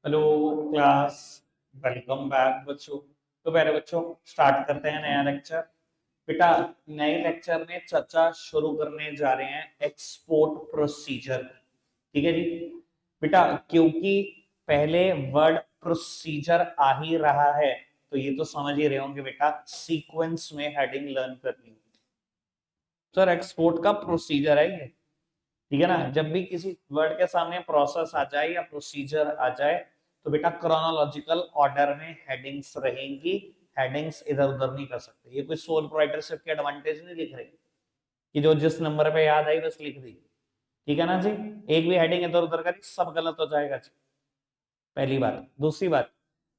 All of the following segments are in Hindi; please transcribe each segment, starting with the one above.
Hello class. वेलकम बैक बच्चों। तो प्यारे बच्चों, स्टार्ट करते हैं नया लेक्चर। बेटा, नए लेक्चर में चर्चा शुरू करने जा रहे हैं एक्सपोर्ट प्रोसीजर। ठीक है जी। बेटा, क्योंकि पहले वर्ड प्रोसीजर आ ही रहा है तो ये तो समझ ही रहे होंगे बेटा, सीक्वेंस में हेडिंग लर्न करनी होगी। सर, एक्सपोर्ट का प्रोसीजर है ये। ठीक है ना। जब भी किसी वर्ड के सामने प्रोसेस आ जाए या प्रोसीजर आ जाए तो बेटा क्रोनोलॉजिकल ऑर्डर में हेडिंग्स रहेंगी। हेडिंग्स इधर उधर नहीं कर सकते। ये कोई सोल प्रोप्राइटरशिप के एडवांटेज नहीं लिख रही कि जो जिस नंबर पे याद आई बस लिख दी। ठीक है ना जी। एक भी हेडिंग इधर उधर करी सब गलत हो जाएगा जी। पहली बात। दूसरी बात,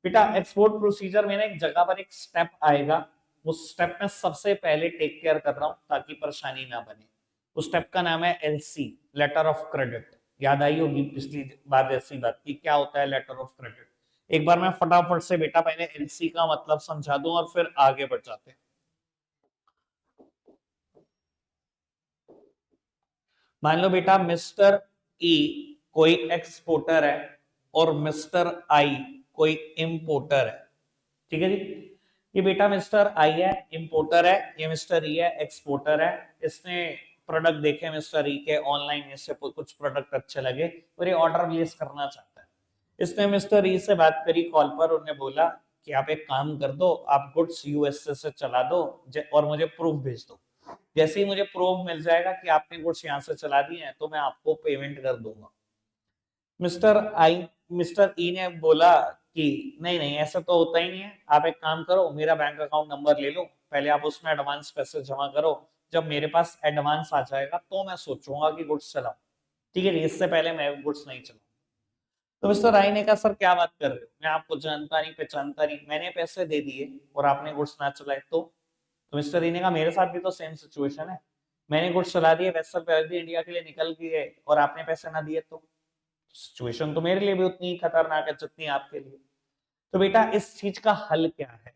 बेटा एक्सपोर्ट प्रोसीजर में ना एक जगह पर एक स्टेप आएगा। उस स्टेप में सबसे पहले टेक केयर कर रहा हूं ताकि परेशानी ना बने। उस स्टेप का नाम है एलसी, लेटर ऑफ क्रेडिट। याद आई होगी पिछली बार ऐसी बात की क्या होता है लेटर ऑफ क्रेडिट। एक बार मैं फटाफट से बेटा पहले एलसी का मतलब समझा दूं और फिर आगे बढ़ जाते हैं। मान लो बेटा मिस्टर ई कोई एक्सपोर्टर है और मिस्टर आई कोई इंपोर्टर है। ठीक है जी। ये बेटा मिस्टर आई है, इंपोर्टर है। ये मिस्टर ई है, एक्सपोर्टर है। इसने प्रोडक्ट देखे मिस्टर ई के ऑनलाइन, इससे कुछ प्रोडक्ट अच्छे लगे और ये ऑर्डर प्लेस करना चाहता है। इसने मिस्टर ई से बात करी कॉल पर। उन्होंने बोला कि आप एक काम कर दो, आप गुड्स यूएसए से चला दो और मुझे प्रूफ भेज दो। जैसे ही मुझे प्रूफ मिल जाएगा कि आपने गुड्स यहाँ से चला दिए हैं तो मैं आपको पेमेंट कर दूंगा। मिस्टर आई मिस्टर ई ने बोला कि नहीं नहीं, ऐसा तो होता ही नहीं है। आप एक काम करो, मेरा बैंक अकाउंट नंबर ले लो, पहले आप उसमें एडवांस पैसे जमा करो। जब मेरे पास एडवांस आ जाएगा तो मैं सोचूंगा कि गुड्स चलाऊं। ठीक है, इससे पहले मैं गुड्स नहीं चलाऊं। तो मिस्टर राय ने कहा सर क्या बात कर रहे हो, मैं आपको जानता नहीं पहचानता नहीं, मैंने पैसे दे दिए और आपने गुड्स ना चलाए तो मिस्टर री ने कहा मेरे साथ भी तो सेम सिचुएशन है। मैंने गुड्स चला दिए, वेसल पे इंडिया के लिए निकल गए और आपने पैसे ना दिए तो सिचुएशन तो मेरे लिए भी उतनी ही खतरनाक है जितनी आपके लिए। तो बेटा इस चीज का हल क्या है?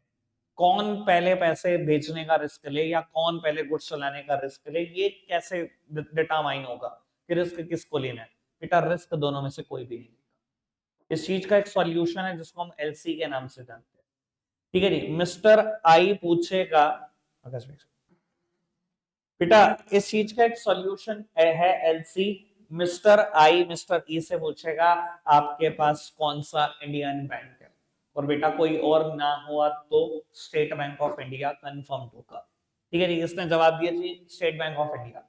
कौन पहले पैसे भेजने का रिस्क ले या कौन पहले गुड्स चलाने का रिस्क ले, ये कैसे डिटरमाइन होगा कि रिस्क किसको लेना है? बेटा रिस्क दोनों में से कोई भी नहीं। इस चीज का एक सॉल्यूशन है जिसको हम एलसी के नाम से जानते हैं। ठीक है जी। मिस्टर आई पूछेगा, बेटा इस चीज का एक सॉल्यूशन है एलसी। मिस्टर आई मिस्टर ई से पूछेगा आपके पास कौन सा इंडियन बैंक है, और बेटा कोई और ना हुआ तो state bank of India confirm होगा। ठीक है जी। इसने जवाब दिया जी स्टेट बैंक ऑफ इंडिया।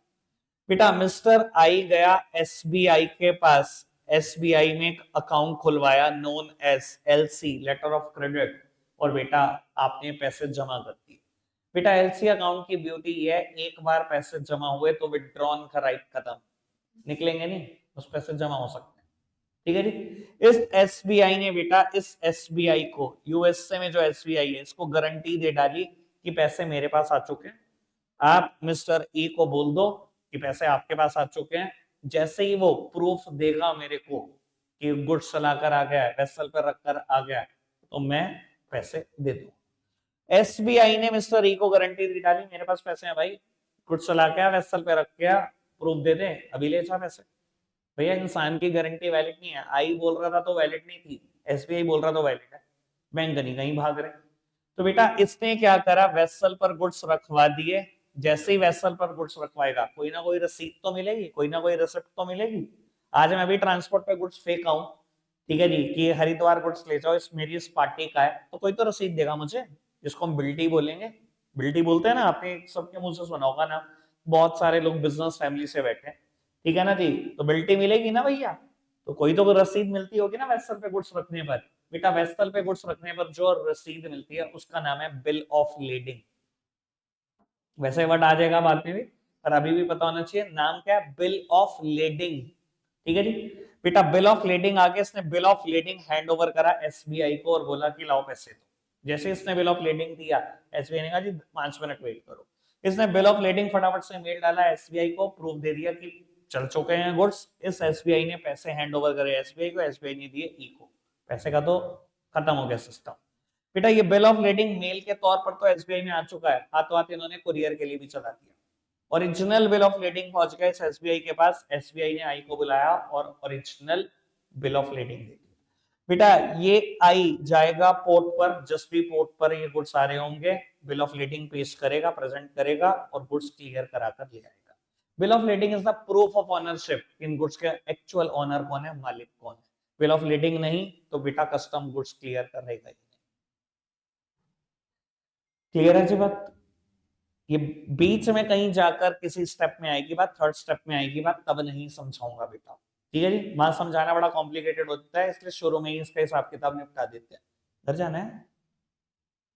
बेटा मिस्टर आई गया एसबीआई के पास। एसबीआई में एक अकाउंट खुलवाया known as LC, letter of credit, और बेटा आपने पैसे जमा कर दिए। बेटा एलसी अकाउंट की ब्यूटी ये है, एक बार पैसे जमा हुए तो विड्रॉन का राइट खत्म, निकलेंगे नहीं, उस पैसे जमा हो सकते हैं। ठीक है जी। इस एसबीआई ने बेटा इस एसबीआई को, यूएसए में जो एसबीआई है, इसको गारंटी दे डाली कि पैसे मेरे पास आ चुके हैं। आप मिस्टर ई को बोल दो कि पैसे आपके पास आ चुके हैं। जैसे ही वो प्रूफ देगा मेरे को कि गुड्स चलाकर आ गया है, वेसल पर रखकर आ गया है, तो मैं पैसे दे दूं। एसबीआई ने मिस्टर ई को गारंटी दी डाली मेरे पास पैसे हैं भाई, गुड्स चला के वेसल पे रख के प्रूफ दे दे, अभी ले जा पैसे। भैया इंसान की गारंटी वैलिड नहीं है। आई बोल रहा था तो वैलिड नहीं थी, एसबीआई बोल रहा तो वैलिड है। बैंक नहीं कहीं भाग रहे। तो बेटा इसने क्या करा, वेसल पर गुड्स रखवा दिए। जैसे ही वेसल पर गुड्स रखवाएगा कोई ना कोई रसीद तो मिलेगी, कोई ना कोई रिसिप्ट तो मिलेगी। आज मैं अभी ट्रांसपोर्ट पे गुड्स फेंक आऊं, ठीक है जी, कि हरिद्वार गुड्स ले जाओ, इस मेरी इस पार्टी का है, तो कोई तो रसीद देगा मुझे, जिसको हम बिल्टी बोलेंगे। बिल्टी बोलते हैं ना, आपने सबके मुंह से सुना होगा ना। बहुत सारे लोग बिजनेस फैमिली से बैठे हैं, ठीक है ना जी, तो बिल्टी मिलेगी ना भैया। तो कोई तो रसीद मिलती होगी ना वेसल पे गुड्स रखने पर। बेटा वेसल पे गुड्स रखने पर जो रसीद मिलती है उसका नाम है बिल ऑफ लेडिंग। वैसे वर्ड आ जाएगा बाद में भी, पर अभी भी पता होना चाहिए नाम क्या है, बिल ऑफ लेडिंग। ठीक है जी। बेटा बिल ऑफ लेडिंग आगे इसने bill of lading hand over करा एसबीआई को और बोला कि लाओ पैसे दो। जैसे इसने बिल ऑफ लेडिंग दिया, एसबीआई ने कहा जी 5 मिनट वेट करो। इसने बिल ऑफ लेडिंग फटाफट से मेल डाला एसबीआई को, प्रूफ दे दिया कि चल चुके हैं गुड्स। इस एसबीआई ने पैसे हैंड ओवर करे एसबीआई को, एसबीआई ने दिए ई को। पैसे का तो खत्म हो गया सिस्टम। बेटा ये बिल ऑफ लेडिंग मेल के तौर पर तो एसबीआई में आ चुका है, हाथों हाथ इन्होंने कुरियर के लिए भी चला दिया। ओरिजिनल बिल ऑफ लेडिंग पहुंच गया एसबीआई के पास। एसबीआई ने आई को बुलाया और ओरिजिनल बिल ऑफ लेडिंग दे दी। बेटा ये आई जाएगा पोर्ट पर, जस्ट भी पोर्ट पर ये गुड्स आ रहे होंगे, बिल ऑफ लेडिंग पेश करेगा, प्रेजेंट करेगा और गुड्स क्लियर कराकर ले आएगा। Bill of lading is the proof of ownership, in goods के एक्चुअल ऑनर कौन है, मालिक कौन है। बिल ऑफ लेडिंग नहीं तो बेटा कस्टम गुड्स क्लियर करेगा ही नहीं। क्लियर है जी बात। ये बीच में कहीं जाकर किसी स्टेप में आएगी बात, थर्ड स्टेप में आएगी बात, तब नहीं समझाऊंगा बेटा। ठीक है जी, वहां समझाना बड़ा कॉम्प्लिकेटेड होता है, इसलिए शुरू में ही इसका हिसाब किताब निपटा देते हैं। घर जाना है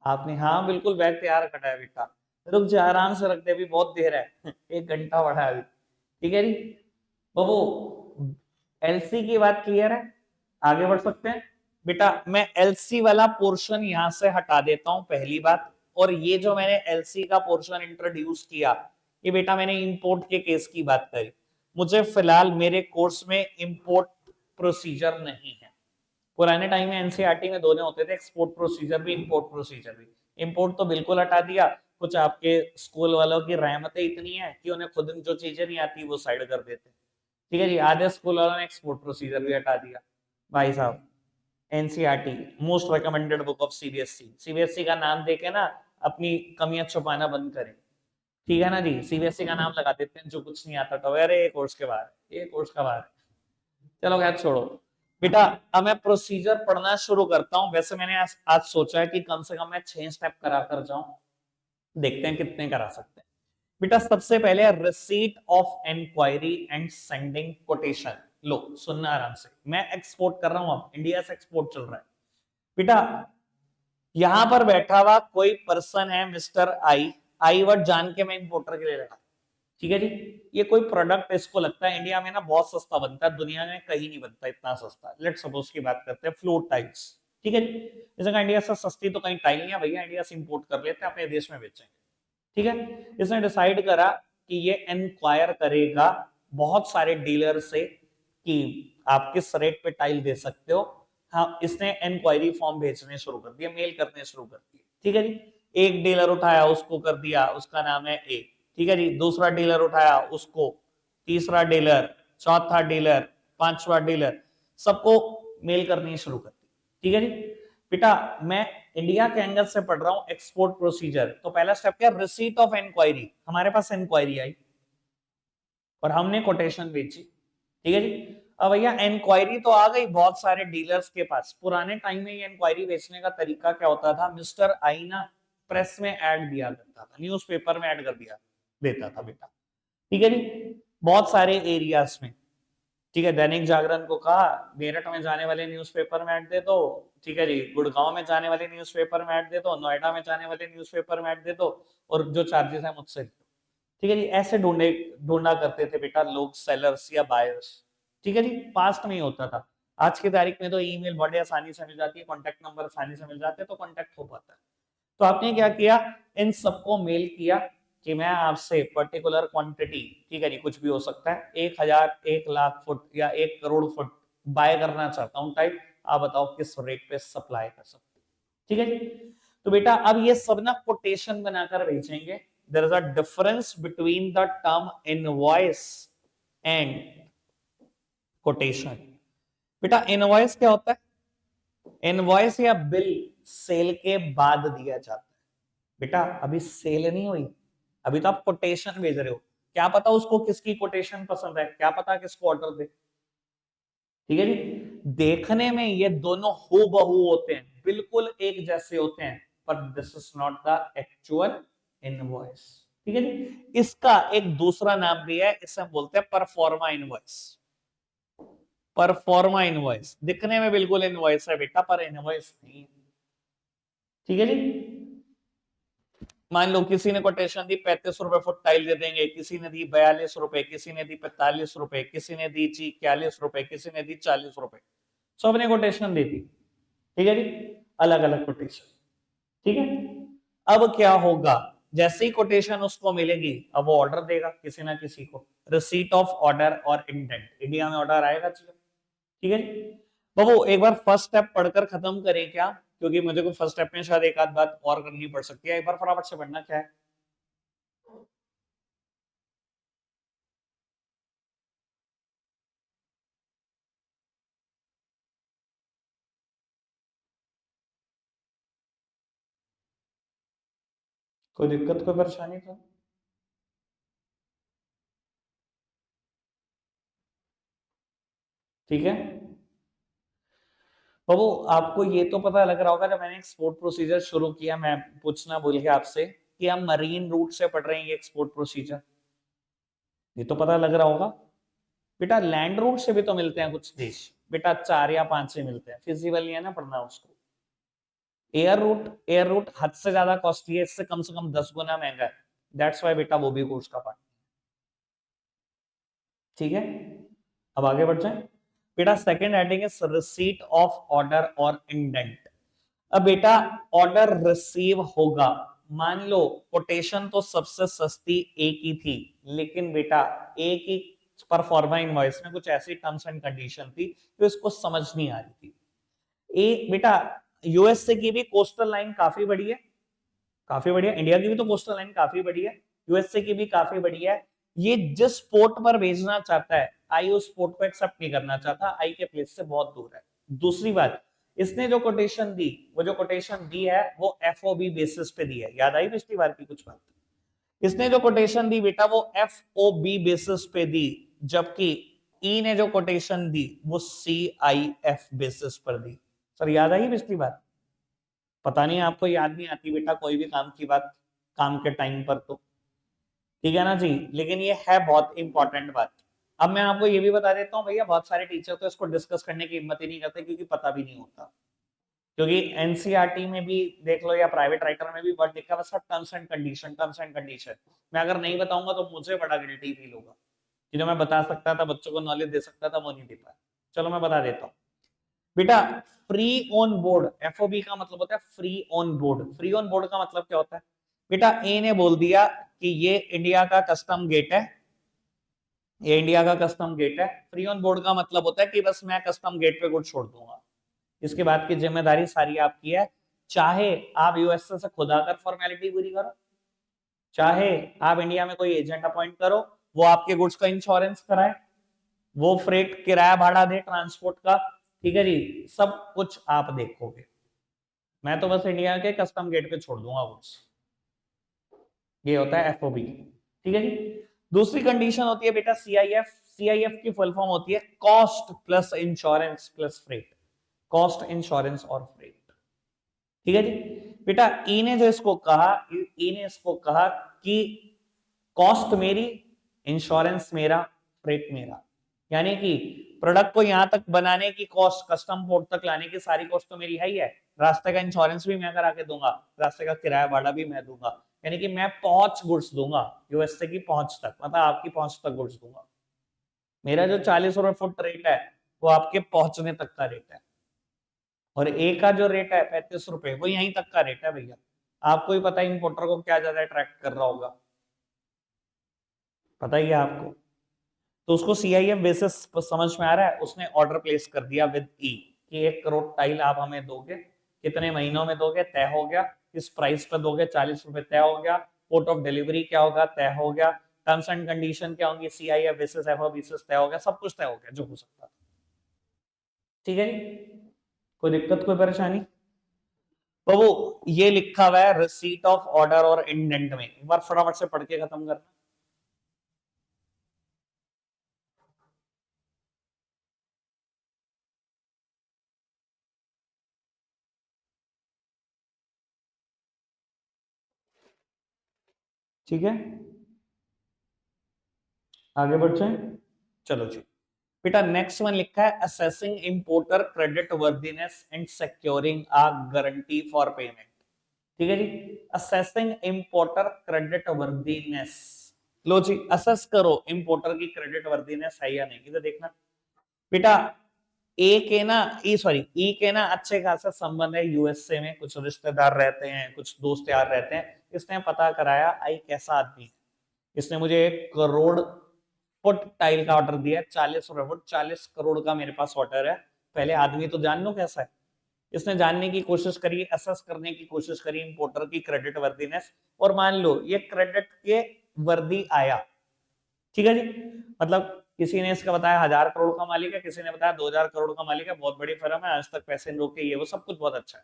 आपने? हाँ बिल्कुल, बैग तैयार रखा है बेटा। रुक जा, आराम से रख दे, अभी बहुत देर है 1 घंटा बढ़ा है अभी। ठीक है जी बाबू, एलसी की बात क्लियर है, आगे बढ़ सकते हैं। बेटा मैं एलसी वाला पोर्शन यहां से हटा देता हूं, पहली बात। और ये जो मैंने एलसी का पोर्शन इंट्रोड्यूस किया, ये बेटा मैंने इंपोर्ट के केस की बात करी। मुझे फिलहाल मेरे कोर्स में इंपोर्ट प्रोसीजर नहीं है। पुराने टाइम में एनसीईआरटी में दोनों होते थे, एक्सपोर्ट प्रोसीजर भी, इंपोर्ट प्रोसीजर भी। इंपोर्ट तो बिल्कुल हटा दिया, कुछ आपके स्कूल वालों की रहमतें इतनी है कि उन्हें खुद जो चीजें नहीं आती वो साइड कर देते। ठीक है जी, आधे स्कूल वालों ने एक्सपोर्ट प्रोसीजर भी हटा दिया। भाई साहब NCERT most recommended book of CBSE, CBSE का नाम देके ना अपनी कमियां छुपाना बंद करें। ठीक है ना जी, सीबीएसई का नाम लगा देते हैं जो कुछ नहीं आता तो, अरे ये कोर्स के बाहर है, ये कोर्स का बाहर है। चलो खैर छोड़ो बेटा, अब मैं प्रोसीजर पढ़ना शुरू करता हूं। वैसे मैंने आज सोचा है कि कम से कम मैं 6 स्टेप करा कर जाऊं, देखते हैं कितने करा सकते हैं। बेटा सबसे पहले receipt of inquiry and sending quotation. लो सुनना आराम से, मैं एक्सपोर्ट कर रहा हूं, अब इंडिया से एक्सपोर्ट चल रहा है बेटा। यहां पर बैठा हुआ कोई पर्सन है मिस्टर आई, आई वर्ड जान के मैं इंपोर्टर के लिए लगा। ठीक है जी, ये कोई प्रोडक्ट इसको लगता है इंडिया में ना बहुत सस्ता बनता है, दुनिया में कहीं नहीं बनता इतना सस्ता। लेट्स सपोज की बात करते हैं फ्लोर टाइल्स। ठीक है जी, इसे कहा इंडिया से सस्ती तो कहीं टाइल नहीं है भैया, इंडिया से इंपोर्ट कर लेते हैं अपने देश में बेचेंगे। ठीक है, इसने डिसाइड करा कि ये इंक्वायर करेगा बहुत सारे डीलर से कि आप किस रेट पे टाइल दे सकते हो। हाँ, इसने इंक्वायरी फॉर्म भेजने शुरू कर दिया, मेल करने शुरू कर दिए। ठीक है जी, एक डीलर उठाया उसको कर दिया, उसका नाम है ए। ठीक है जी, दूसरा डीलर उठाया उसको, तीसरा डीलर, चौथा डीलर, पांचवा डीलर, सबको मेल करनी शुरू कर दी। ठीक है जी बेटा, मैं इंडिया के एंगल से पढ़ रहा हूं एक्सपोर्ट प्रोसीजर। तो पहला स्टेप क्या, रिसीट ऑफ इंक्वायरी। हमारे पास इंक्वायरी आई और हमने कोटेशन बेची। ठीक है जी, अब भैया इंक्वायरी तो आ गई बहुत सारे डीलर्स के पास। पुराने टाइम में ये इंक्वायरी बेचने का तरीका क्या होता था, मिस्टर आई ना प्रेस में ऐड दिया करता था, न्यूज़पेपर में ऐड कर दिया देता था बेटा। ठीक है जी, बहुत सारे एरियाज में। ठीक है, दैनिक जागरण को कहा मेरठ में जाने वाले न्यूज़पेपर में ऐड दे दो। ठीक है जी, गुड़गांव में जाने वाले न्यूज़पेपर में ऐड दे दो, नोएडा में जाने वाले न्यूज़पेपर में ऐड दे दो, और जो चार्जेस है मुझसे। ठीक है जी, ऐसे ढूंढा करते थे बेटा लोग, सेलर्स या बायर्स। ठीक है जी, पास्ट में ही होता था। आज की तारीख में तो ईमेल बड़े आसानी से मिल जाती है, कॉन्टेक्ट नंबर आसानी से मिल जाते हैं, तो कॉन्टेक्ट हो पाता है। तो आपने क्या किया, इन सबको मेल किया कि मैं आपसे पर्टिकुलर क्वांटिटी, ठीक है जी, कुछ भी हो सकता है, 1000, 1 लाख फुट या 1 करोड़ फुट बाय करना चाहता हूं टाइप। आप बताओ किस रेट पे सप्लाई कर सकते। ठीक है जी, तो बेटा अब ये सब ना कोटेशन बनाकर भेजेंगे। There is a difference between the term invoice and quotation. बेटा इनवॉइस क्या होता है, इनवॉइस या बिल सेल के बाद दिया जाता है। बेटा अभी सेल नहीं हुई, अभी तो आप कोटेशन भेज रहे हो, क्या पता उसको किसकी कोटेशन पसंद है, क्या पता किसको ऑर्डर दे। ठीक है जी, देखने में ये दोनों हूबहू होते हैं, बिल्कुल एक जैसे होते हैं, पर this is not the actual invoice. ठीक है जी, इसका एक दूसरा नाम भी है, इसे हम बोलते हैं परफॉर्मा इनवॉइस। परफॉर्मा इनवॉइस दिखने में बिल्कुल इनवॉइस है बेटा, पर इनवॉइस नहीं है। ठीक है जी, मान लो किसी ने कोटेशन दी 35 रुपए फुट टाइल दे देंगे, किसी ने दी 42 रुपए, किसी ने दी 45 रुपए, किसी ने दी 41 रुपए, किसी ने दी 40 रुपए, सबने कोटेशन दी थी। ठीक है जी, अलग अलग कोटेशन। ठीक है, अब क्या होगा, जैसे ही कोटेशन उसको मिलेगी अब वो ऑर्डर देगा किसी ना किसी को, रिसीट ऑफ ऑर्डर और इंडेंट, इंडिया में ऑर्डर आएगा। ठीक है जी, बाबू एक बार फर्स्ट स्टेप पढ़कर खत्म करें क्या, क्योंकि मुझे को फर्स्ट स्टेप में शायद एक आध बात और करनी पड़ सकती है। एक बार फटाफट से पढ़ना क्या है। कोई दिक्कत कोई परेशानी तो? ठीक है बाबू, आपको ये तो पता लग रहा होगा जब मैंने एक्सपोर्ट प्रोसीजर शुरू किया, मैं पूछना भूल गया आपसे कि हम मरीन रूट से पढ़ रहे हैं ये एक्सपोर्ट प्रोसीजर, ये तो पता लग रहा होगा। बेटा लैंड रूट से भी तो मिलते हैं कुछ देश, बेटा 4 या 5 से मिलते हैं, फिजिबल नहीं है ना पढ़ना उसको। एयर रूट हद से ज्यादा कॉस्टली है, इससे कम से कम 10 गुना महंगा है, दैट्स वाई बेटा वो भी कोर्स का पार्ट। ठीक है, अब आगे बढ़ जाए। बेटा सेकंड हेडिंग है रिसीट ऑफ ऑर्डर और इंडेंट। अब बेटा ऑर्डर रिसीव होगा, मान लो कोटेशन तो सबसे सस्ती एक ही थी, लेकिन बेटा एक ही पर फॉर्मा इनवॉइस में कुछ ऐसी टर्म्स एंड कंडीशन थी जो इसको समझ नहीं आ रही थी। एक बेटा यूएसए की भी कोस्टल लाइन काफी बड़ी है, काफी बढ़िया, इंडिया की भी तो कोस्टल लाइन काफी बड़ी है, यूएसए की भी काफी बढ़िया है। ये जिस पोर्ट पर भेजना चाहता है, आई उस पोर्ट को एक्सेप्ट नहीं करना चाहता, आई के प्लेस से बहुत दूर है। दूसरी बात, इसने जो कोटेशन दी, वो जो कोटेशन दी है वो एफओबी बेसिस पे दी है, याद आई पिछली बार की कुछ बात? इसने जो कोटेशन दी बेटा वो एफओबी बेसिस पे दी, जबकि ई ने जो कोटेशन दी वो सीआईएफ बेसिस पर दी। सर याद आई पिछली बार? पता नहीं आपको याद नहीं आती बेटा कोई भी काम की बात काम के टाइम पर तो, ठीक है ना जी, लेकिन ये है बहुत इंपॉर्टेंट बात। अब मैं आपको ये भी बता देता हूँ भैया, बहुत सारे टीचर तो इसको डिस्कस करने की हिम्मत ही नहीं करते क्योंकि पता भी नहीं होता, क्योंकि एनसीईआरटी में भी देख लो या प्राइवेट राइटर में भी वर्ड लिखा है बस terms and condition, terms and condition. मैं अगर नहीं बताऊंगा तो मुझे बड़ा गिल्टी फील होगा कि जो मैं बता सकता था, बच्चों को नॉलेज दे सकता था, वो नहीं दे पाया। चलो मैं बता देता हूँ बेटा। फ्री ऑन बोर्ड, एफओबी का मतलब होता है free on board. Free on board का मतलब क्या होता है बेटा? ए ने बोल दिया कि ये इंडिया का कस्टम गेट है, ये इंडिया का कस्टम गेट है। फ्री ऑन बोर्ड का मतलब होता है कि बस मैं कस्टम गेट पे गुड छोड़ दूंगा, इसके बाद की जिम्मेदारी सारी आपकी है। चाहे आप यूएसए से खुद आकर फॉर्मेलिटी पूरी करो, चाहे आप इंडिया में कोई एजेंट अपॉइंट करो, वो आपके गुड्स का इंश्योरेंस कराए, वो फ्रेट किराया भाड़ा दे ट्रांसपोर्ट का, ठीक है जी, सब कुछ आप देखोगे। मैं तो बस इंडिया के कस्टम गेट पे छोड़ दूंगा गुड्स। ये होता है एफओबी, ठीक है जी। दूसरी कंडीशन होती है बेटा सीआईएफ। सीआईएफ की फुल फॉर्म होती है cost plus insurance plus freight, cost insurance और फ्रेट, ठीक है जी। बेटा ई ने जो इसको कहा, ई ने इसको कहा कि कॉस्ट मेरी, इंश्योरेंस मेरा, फ्रेट मेरा, यानी कि प्रोडक्ट को यहां तक बनाने की कॉस्ट, कस्टम पोर्ट तक लाने की सारी कॉस्ट तो मेरी है ही है, रास्ते का इंश्योरेंस भी मैं करा के दूंगा, रास्ते का किराया भाड़ा भी मैं दूंगा, यानी कि मैं पहुंच गुड्स दूंगा यूएसए की पहुंच तक, मतलब आपकी पहुंच तक गुड्स दूंगा। मेरा जो 40 रुपए फुट रेट है वो आपके पहुंचने तक का रेट है, और ए का जो रेट है 35 रुपए, वो यहीं तक का रेट है भैया। आपको ही पता है इंपोर्टर को क्या ज्यादा अट्रैक्ट कर रहा होगा, पता ही है आपको। तो उसको सीआईएफ बेसिस समझ में आ रहा है, उसने ऑर्डर प्लेस कर दिया विद ई कि 1 करोड़ टाइल आप हमें दोगे, कितने महीनों में दोगे, तय हो गया, किस प्राइस पर दोगे, 40 रुपए तय हो गया, पोर्ट ऑफ डिलीवरी क्या होगा तय हो गया, टर्म्स एंड कंडीशन क्या होंगी सीआईएफ बेसिस एफओ बेसिस तय हो गया, सब कुछ तय हो गया जो हो सकता था, ठीक है जी। कोई दिक्कत कोई परेशानी? तो वो ये लिखा हुआ है रिसीट ऑफ ऑर्डर और इंडेंट में, एक बार फटाफट से पढ़ के खत्म करना। ठीक है, आगे बढ़ जाए। चलो जी बेटा नेक्स्ट वन लिखा है assessing importer credit worthiness and securing a guarantee for payment, ठीक है जी। असेसिंग इंपोर्टर क्रेडिट वर्दीनेस, लो जी असेस करो इंपोर्टर की क्रेडिट वर्दीनेस है या नहीं, इधर देखना बेटा। ए के ना ई सॉरी ई के ना अच्छे खासा संबंध है यूएसए में, कुछ रिश्तेदार रहते हैं, कुछ दोस्त यार रहते हैं, इसने पता कराया आई कैसा आदमी है। इसने मुझे 1 करोड़ फुट टाइल का ऑर्डर दिया है, 40 रुपए फुट, 40 करोड़ का मेरे पास ऑर्डर है। पहले आदमी तो जान लो कैसा है। इसने जानने की कोशिश करी, असेस करने की कोशिश करी इंपोर्टर की क्रेडिट वर्दीनेस, और मान लो ये क्रेडिट के वर्दी आया, ठीक है जी। मतलब किसी ने इसका बताया 1000 करोड़ का मालिक है, किसी ने बताया 2000 करोड़ का मालिक है, बहुत बड़ी फर्म है, आज तक पैसे नहीं रोके, ये वो सब कुछ बहुत अच्छा है।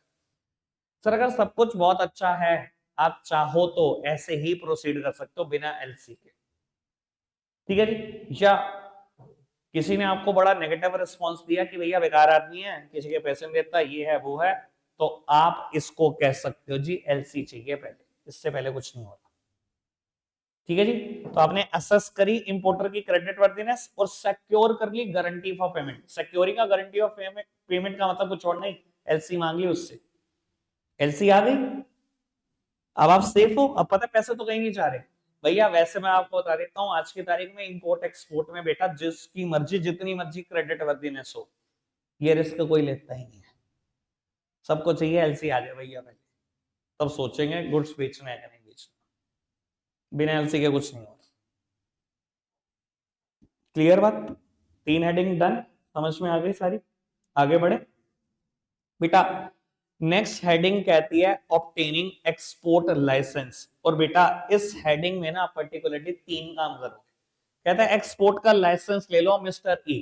सर अगर सब कुछ बहुत अच्छा है, आप चाहो तो ऐसे ही प्रोसीड कर सकते हो बिना एलसी के, ठीक है जी। या किसी ने आपको बड़ा नेगेटिव रिस्पॉन्स दिया कि भैया बेकार आदमी है, किसी के पैसे नहीं देता, ये है वो है, तो आप इसको कह सकते हो जी एलसी चाहिए पहले, इससे पहले कुछ नहीं होता, ठीक है जी। तो आपने असेस करी इंपोर्टर की क्रेडिट वर्दीनेस और सिक्योर कर ली गारंटी फॉर पेमेंट। सिक्योरिंग का गारंटी ऑफ पेमेंट का मतलब कुछ और नहीं, एलसी मांग ली उससे, एलसी आ गई, अब आप सेफ हो, अब पता है पैसे तो कहीं नहीं जा रहे भैया। वैसे मैं आपको बता देता हूं आज की तारीख में इंपोर्ट एक्सपोर्ट में बेटा जिसकी मर्जी जितनी मर्जी क्रेडिट वर्दीनेस हो, ये रिस्क कोई लेता ही नहीं है, सबको चाहिए एलसी आ जाए भैया पहले, तब सोचेंगे गुड्स बेचना है या नहीं बेचना, बिना एलसी के कुछ नहीं होगा। क्लियर बात, तीन हेडिंग डन, समझ में आ गई सारी, आगे बढ़े बेटा। नेक्स्ट हेडिंग कहती है ऑब्टेनिंग एक्सपोर्ट लाइसेंस, और बेटा इस हेडिंग में ना पर्टिकुलरली तीन काम करोगे। कहता है एक्सपोर्ट का लाइसेंस ले लो मिस्टर ई।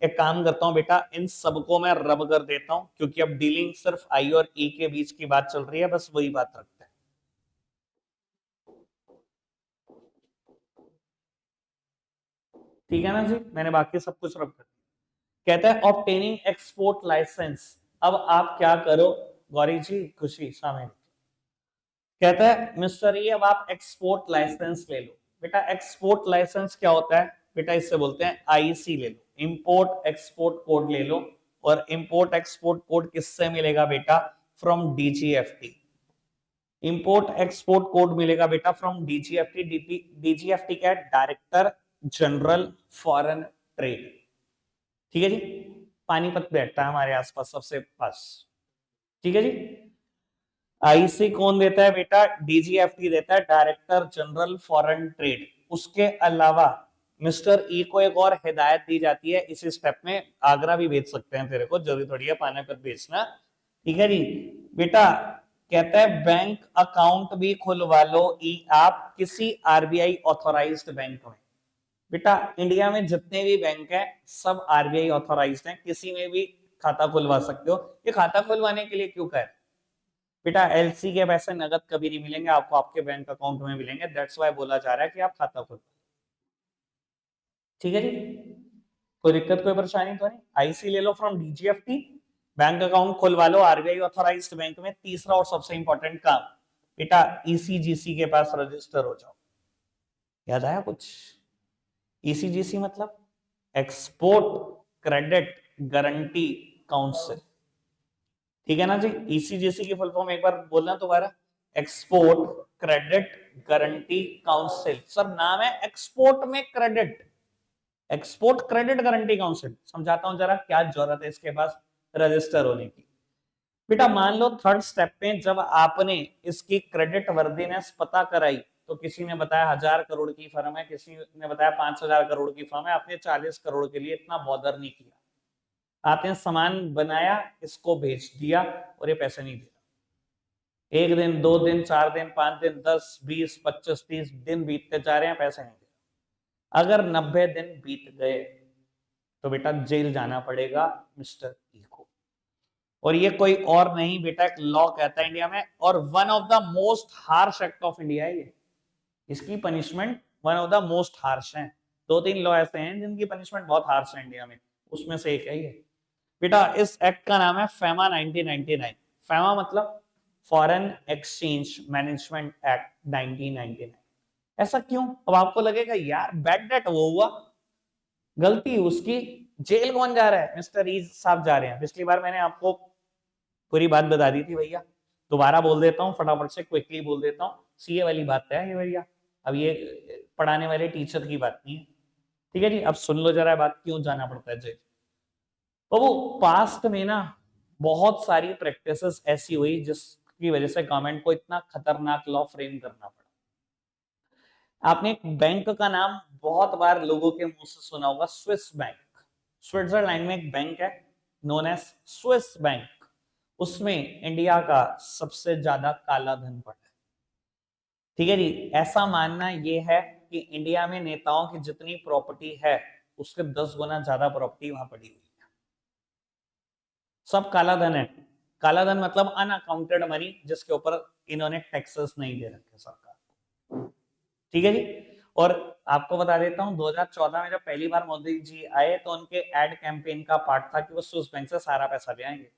एक काम करता हूं बेटा, इन सबको मैं रब कर देता हूं, क्योंकि अब डीलिंग सिर्फ आई और ई के बीच की बात चल रही है, बस वही बात रखते हैं। ठीक है ना जी, मैंने बाकी सब कुछ रब कर दिया। कहता है ऑब्टेनिंग एक्सपोर्ट लाइसेंस, अब आप क्या करो गौरी जी, खुशी शामिल। कहता है मिस्टर ये अब आप एक्सपोर्ट लाइसेंस ले लो। बेटा एक्सपोर्ट लाइसेंस क्या होता है बेटा, इससे बोलते हैं आईसी ले लो, इंपोर्ट एक्सपोर्ट कोड ले लो। और इंपोर्ट एक्सपोर्ट कोड किससे मिलेगा बेटा, from DGFT. Import export code मिलेगा बेटा फ्रॉम डीजीएफटी। डीजीएफटी क्या है, डायरेक्टर जनरल फॉरेन ट्रेड, ठीक है जी। पानीपत बैठता है हमारे आसपास सबसे पास, ठीक है जी। आईसी कौन देता है बेटा, डीजीएफटी देता है, डायरेक्टर जनरल फॉरेन ट्रेड। उसके अलावा मिस्टर ई को एक और हिदायत दी जाती है इसी स्टेप में, आगरा भी भेज सकते हैं तेरे को, जरूरी थोड़ी है पानीपत भेजना, ठीक है जी बेटा। कहता है बैंक अकाउंट भी खुलवा लो ई आप किसी आरबीआई ऑथोराइज्ड बैंक में। बेटा इंडिया में जितने भी बैंक हैं सब आरबीआई ऑथोराइज्ड हैं, किसी में भी खाता खुलवा सकते हो। ये खाता खुलवाने के लिए क्यों कह रहे हैं बेटा, एलसी के पैसे नगद कभी नहीं मिलेंगे आपको, आपके बैंक अकाउंट में मिलेंगे, दैट्स वाई बोला जा रहा है कि आप खाता खोलो, ठीक है जी। कोई दिक्कत कोई परेशानी तो नहीं, आईसी ले लो फ्रॉम डीजीएफटी, बैंक अकाउंट खुलवा लो आरबीआई ऑथोराइज्ड बैंक में। तीसरा और सबसे इंपॉर्टेंट काम बेटा, ईसीजीसी के पास रजिस्टर हो जाओ। याद आया कुछ, ईसीजीसी मतलब एक्सपोर्ट क्रेडिट गारंटी काउंसिल, ठीक है ना जी। ईसीजीसी की फुल फॉर्म एक बार बोलना दोबारा, एक्सपोर्ट क्रेडिट गारंटी काउंसिल। सब नाम है एक्सपोर्ट में credit, export credit guarantee council. समझाता हूं जरा क्या जरूरत है इसके पास रजिस्टर होने की। बेटा मान लो थर्ड स्टेप पे जब आपने इसकी क्रेडिट वर्दीनेस पता कराई, तो किसी ने बताया 1000 करोड़ की फर्म है, किसी ने बताया 5000 करोड़ की फर्म है, आपने 40 करोड़ के लिए इतना बॉदर नहीं किया, आपने सामान बनाया इसको बेच दिया और ये पैसे नहीं दे रहा। एक दिन, दो दिन, 4 दिन, 5 दिन, 10, 20, 25, 30 दिन बीतते जा रहे हैं, पैसे नहीं दे रहा। अगर 90 दिन बीत गए तो बेटा जेल जाना पड़ेगा मिस्टर ई को। और ये कोई और नहीं बेटा, एक लॉ कहता है इंडिया में, और one of the most harsh act of India है ये। इसकी punishment one of the most harsh है। दो तीन लॉ ऐसे हैं जिनकी पनिशमेंट बहुत हार्श है इंडिया में, उसमें से एक है ये बेटा। इस एक्ट का नाम है फेमा 1999। फेमा मतलब फॉरेन एक्सचेंज मैनेजमेंट एक्ट 1999। ऐसा क्यों, अब आपको लगेगा यार बैड डेट वो हुआ, गलती उसकी, जेल कौन जा रहा है, मिस्टर ई साहब जा रहे हैं। पिछली बार मैंने आपको पूरी बात बता दी थी भैया, दोबारा बोल देता हूँ फटाफट से, क्विकली बोल देता हूँ। सीए वाली बात है ये भैया, अब ये पढ़ाने वाले टीचर की बात नहीं है, ठीक है जी। अब सुन लो जरा बात, क्यों जाना पड़ता है जेल। तो वो पास्ट में ना बहुत सारी प्रैक्टिसेस ऐसी हुई जिसकी वजह से गवर्नमेंट को इतना खतरनाक लॉ फ्रेम करना पड़ा। आपने एक बैंक का नाम बहुत बार लोगों के मुंह से सुना होगा, स्विस बैंक। स्विट्जरलैंड में एक बैंक है नोन एज स्विस बैंक, उसमें इंडिया का सबसे ज्यादा काला धन पड़ा है, ठीक है जी। ऐसा मानना यह है कि इंडिया में नेताओं की जितनी प्रॉपर्टी है उसके 10 गुना ज्यादा प्रॉपर्टी वहां पड़ी हुई है, सब काला धन है। काला धन मतलब अनअकाउंटेड मनी जिसके ऊपर इन्होंने टैक्सेस नहीं दे रखे सरकार को। ठीक है जी। और आपको बता देता हूं 2014 में जब पहली बार मोदी जी आए तो उनके एड कैंपेन का पार्ट था कि वो स्विस बैंक से सारा पैसा ले आएंगे।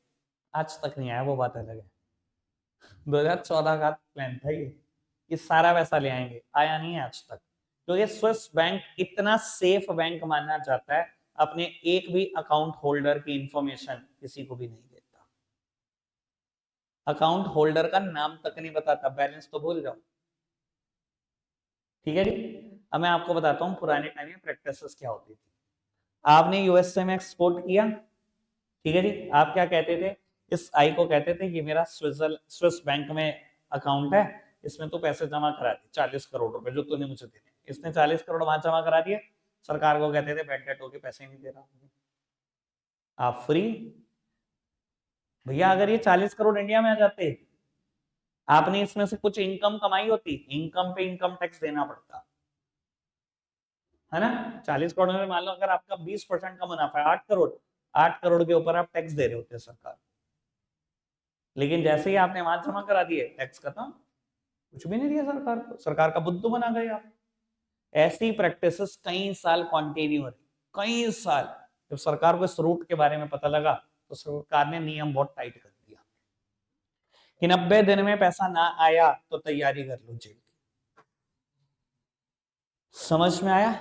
आज तक नहीं आया, वो बात अलग है। 2014 का प्लान था ये कि सारा पैसा ले आएंगे, आया नहीं है आज तक। तो ये स्विस बैंक इतना सेफ बैंक माना जाता है, अपने एक भी अकाउंट होल्डर की इंफॉर्मेशन किसी को भी नहीं देता। अकाउंट होल्डर का नाम तक नहीं बताता, बैलेंस तो भूल जाओ। ठीक है जी। अब मैं आपको बताता हूँ पुराने टाइम में प्रैक्टिसेस क्या होती थी। आपने यूएसए में एक्सपोर्ट किया, ठीक है जी, आप क्या कहते थे, इस आई को कहते थे ये मेरा स्विस बैंक में अकाउंट है, इसमें तो पैसे जमा करा दिए 40 करोड़ रुपए जो तूने मुझे देने। इसने 40 करोड़ वहां जमा करा दिए, सरकार को कहते थे बैड डेट होके पैसे नहीं दे रहा, आप फ्री। भैया अगर ये 40 करोड़ इंडिया में आ जाते, आपने इसमें से कुछ इनकम कमाई होती, इनकम पे इनकम टैक्स देना पड़ता है ना। 40 करोड़ में मान लो अगर आपका 20% का मुनाफा है 8 करोड़, 8 करोड़ के ऊपर आप टैक्स दे रहे होते सरकार। लेकिन जैसे ही आपने वहां जमा करा दिए टैक्स खत्म, कुछ भी नहीं दिया सरकार को, सरकार का बुद्धू बना गए आप। ऐसी प्रैक्टिसेस कई साल कंटिन्यू हो रही, कई साल। जब सरकार को इस रूट के बारे में पता लगा तो सरकार ने नियम बहुत टाइट कर दिया कि 90 दिन में पैसा ना आया तो तैयारी कर लो जेल की। समझ में आया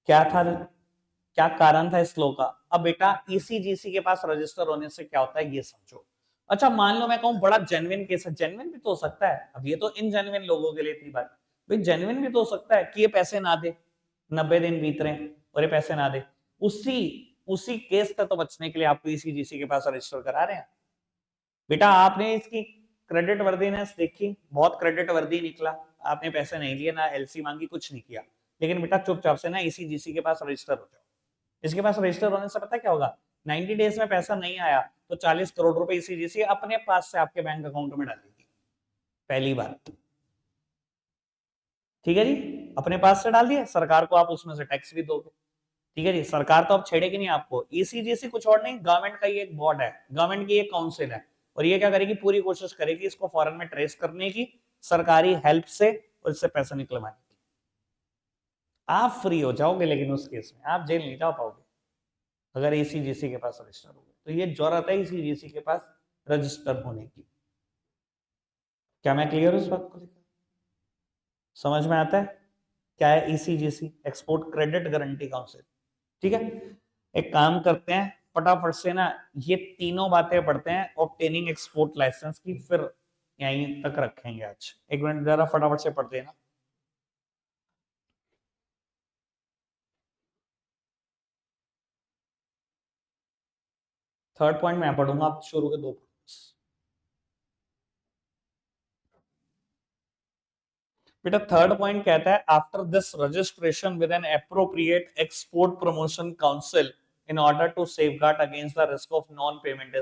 क्या था, क्या कारण था इस लो का। अब बेटा ईसीजीसी के पास रजिस्टर होने से क्या होता है ये समझो। अच्छा मान लो मैं कहूं बड़ा जेन्युइन केस है, जेन्युइन भी तो हो सकता है, अब ये तो इनजेन्युइन लोगों के लिए थी बात, भाई जेन्युइन भी तो हो सकता है कि ये पैसे ना दे, 90 दिन बीत रहे हैं और ये पैसे ना दे। उसी उसी केस से तो बचने के लिए आपको ईसीजीसी के पास रजिस्टर करा रहे हैं। बेटा आपने इसकी क्रेडिट वर्दीनेस देखी, बहुत क्रेडिट वर्दी निकला, आपने पैसे नहीं लिए, ना एलसी मांगी, कुछ नहीं किया, लेकिन बेटा चुपचाप से ना ईसीजीसी के पास रजिस्टर हो जाओ। इसके पास रजिस्टर होने से पता क्या होगा, 90 डेज में पैसा नहीं आया तो 40 करोड़ रुपए ईसीजीसी अपने पास से आपके बैंक अकाउंट में डालेगी, पहली बार। ठीक है जी, अपने पास से डाल दिए, सरकार को आप उसमें से टैक्स भी दोगे। ठीक है जी, सरकार तो अब छेड़ेगी नहीं आपको। ईसीजीसी कुछ और नहीं, गवर्नमेंट का ये एक बोर्ड है, गवर्नमेंट की एक काउंसिल है, और ये क्या करेगी, पूरी कोशिश करेगी इसको फॉरेन में ट्रेस करने की, सरकारी हेल्प से, और इससे पैसा निकलवाने की। आप फ्री हो जाओगे, लेकिन उस केस में आप जेल नहीं जा पाओगे अगर ईसीजीसी के पास रजिस्टर हो गए। तो ये जरूरत है ईसीजीसी के पास रजिस्टर होने की। क्या मैं क्लियर हूं इस बात को लेकर, समझ में आता है क्या है ECGC, export credit guarantee council. ठीक है, एक काम करते हैं फटाफट से ना, ये तीनों बातें पढ़ते हैं ऑब्टेनिंग एक्सपोर्ट लाइसेंस की, फिर यहीं तक रखेंगे आज। एक मिनट जरा फटाफट से पढ़ते हैं ना। थर्ड पॉइंट मैं पढ़ूंगा, आप शुरू के 2 बेटा। थर्ड पॉइंट कहता है after this registration with an appropriate export promotion council in order to safeguard against the risk of non payment.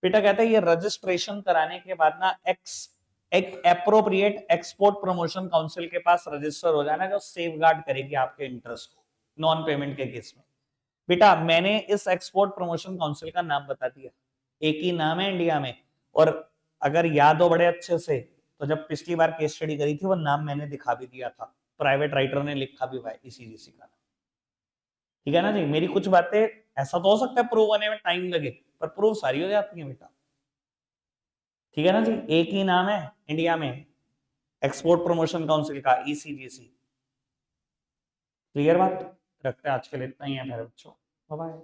बेटा कहता है ये रजिस्ट्रेशन कराने के बाद ना एक एप्रोप्रिएट एक्सपोर्ट प्रमोशन काउंसिल के पास रजिस्टर हो जाना, जो सेफगार्ड करेगी आपके इंटरेस्ट को नॉन पेमेंट के केस में। बेटा मैंने इस एक्सपोर्ट प्रमोशन काउंसिल का नाम बता दिया, एक ही नाम है इंडिया में। और अगर याद हो बड़े अच्छे से, तो जब पिछली बार केस स्टडी करी थी वो नाम मैंने दिखा भी दिया था, प्राइवेट राइटर ने लिखा भी हुआ है ईसीजीसी का। ठीक है ना जी, मेरी कुछ बातें ऐसा तो हो सकता है प्रूव होने में टाइम लगे, पर प्रूव सारी हो जाती है बेटा। ठीक है ना जी, एक ही नाम है इंडिया में एक्सपोर्ट प्रमोशन काउंसिल का, ईसीजीसी। क्लियर बात, रखते हैं आज के लिए इतना ही है मेरे बच्चों, बाय बाय।